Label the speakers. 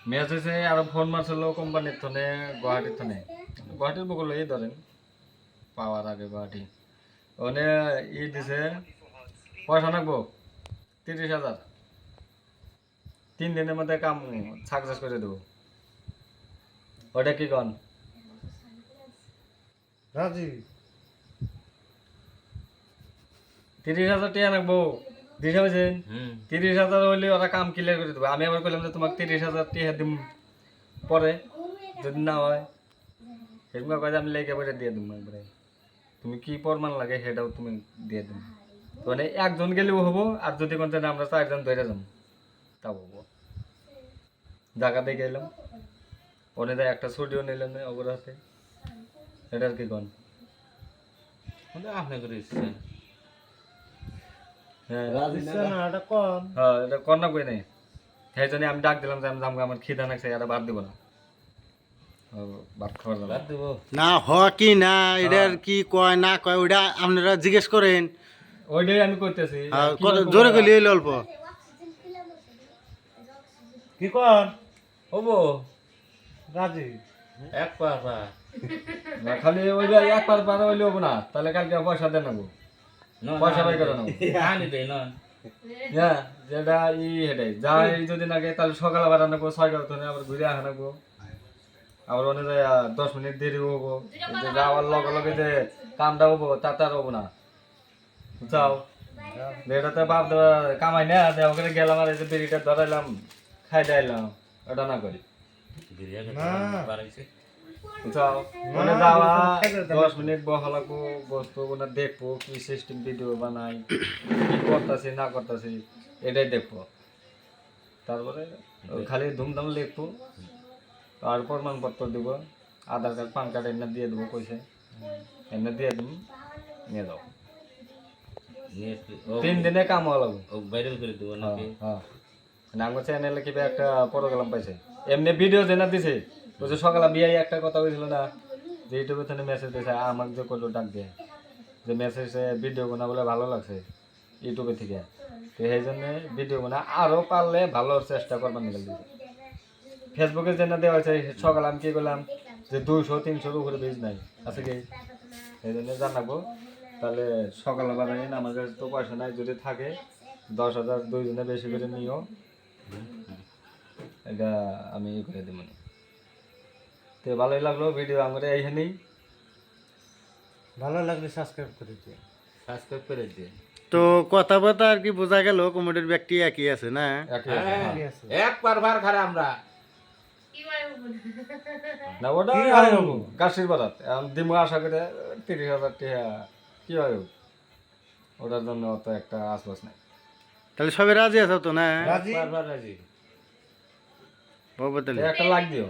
Speaker 1: match হয়েছে আর phone মারছিল কোম্পানির থনে গুয়াহাটির থনে গুয়াহাটির বগলেই ধরেন পাওয়ার আগে গুয়াহাটি ওখানে দিছে পয়সা নাকবো 30,000 3 দিনের মধ্যে কাম সাকসেস করে দেবো ওটা কি কন
Speaker 2: রাজি
Speaker 1: 30,000 টাকা নাকবো দিশা হয়েছেন 30,000 হইলে ওরা কাম ক্লিয়ার করে দেবো আমি আবার বললাম যে তোমাকে 30,000 টাকা দিম পরে যদি না হয় সেরকম কাজ আমি লেগে পরে দিয়ে দেবো একবারে তুমি কি প্রমাণ লাগে সেটাও তুমি দিয়ে দেবো মানে একজন গেলেও হবো আর যদি কোনটা আমরা 4 জন ধরে যাবো তাও হবো জায়গা দিয়ে গেলাম ওনে একটা ছুটিও নিলাম না ওগুলো হাতে এটার কি কন
Speaker 3: আপনি করে দিচ্ছেন
Speaker 1: হ্যাঁ
Speaker 2: এটা কোন
Speaker 1: হ্যাঁ এটা কর না কই নাই সেই জন্য আমি ডাক দিলাম যে আমি যাবো আমার খিদা নাকছে এটা বাদ দিব না ভাত খাওয়ার
Speaker 3: বাদ দেবো
Speaker 2: না হয় কি না এটার কি কয় না কয় ওইটা আপনারা জিজ্ঞেস করেন
Speaker 1: ওইটাই আমি করতেছি
Speaker 2: জোরে গেলি অল্প কি কর
Speaker 3: হবো
Speaker 2: রাজি
Speaker 3: এক পা পা
Speaker 1: না খালি ওই যে একবার পার হইলে হবো না তাহলে কালকে পয়সা দেন নেবো পয়সা বাই করে নেবো
Speaker 3: আনি দেয় না
Speaker 1: হ্যাঁ যেটা হেটাই যাই যদি নাকি তাহলে সকালে বাড়া নেবো 6টার ধরে আবার ঘুরে আসা নেবো আবার অনেক যায় 10 মিনিট দেরি হবো যাওয়ার লগে লগে যে কামটা হবো তার হবো না যাও এটাতে বাপ দেওয়া কামাই না ওখানে গেলাম আর এই যে বিড়িটা ধরাইলাম খাই দাইলাম ওটা না করি যাও মানে যাওয়া 10 মিনিট বসা লাগবো বসবো ওখানে দেখবো কি সিস্টেম ভিডিও বানাই কি করতেছি না করতেছি এটাই দেখবো তারপরে খালি ধুমধাম লিখবো আর প্রমাণপত্র দিব আধার কার্ড পান কার্ড এমনি দিয়ে দেবো পয়সা এমনি দিয়ে দিব নিয়ে যাও 3 দিনে কাম হওয়া লাগবে
Speaker 3: ভাইরাল করে দেবো নাকি
Speaker 1: হ্যাঁ আমার চ্যানেলে কি একটা প্রোগ্রাম পাইছে এমনি ভিডিও জেনা দিছে ওই যে সকালে বিয়ে একটা কথা হয়েছিল না যে ইউটিউবে থেকে মেসেজ দিয়েছে আমাকে যে করলো ডাক দিয়ে যে মেসেজে ভিডিও বানা বলে ভালো লাগছে ইউটিউবে থেকে তো সেই জন্য ভিডিও বানা আরও পারলে ভালো চেষ্টা করবার নিকাল দিয়েছে ফেসবুকে জেনা দেওয়া হয়েছে সকালে আমি কি করলাম যে 200-300 উপরে বেশ নাই আছে কি সেই জন্য জানাবো তাহলে সকালে বানাই আমার কাছে তো পয়সা নাই যদি থাকে 10,000 2 জনে বেশি করে নিও এটা আমি করে দেবো তো ভালোই লাগলো ভিডিও আমরা এইখানেই
Speaker 2: ভালো লাগলে সাবস্ক্রাইব করে দিও
Speaker 3: সাবস্ক্রাইব করে দিয়ে
Speaker 2: তো কথাবার্তা আর কি বোঝা গেল কমেডির ব্যক্তি একই আছে না
Speaker 3: এক পার ভার খারে আমরা
Speaker 1: না ওটা কাশির বারাত এখন দিমু আশা করে 30,000 টাকা কি হয় ওটার জন্য অত একটা আশপাশ নাই
Speaker 2: তাহলে সবাই রাজি আছো তো না
Speaker 3: রাজি পার ভার রাজি
Speaker 2: বাবা তাহলে
Speaker 1: একটা লাগ দিও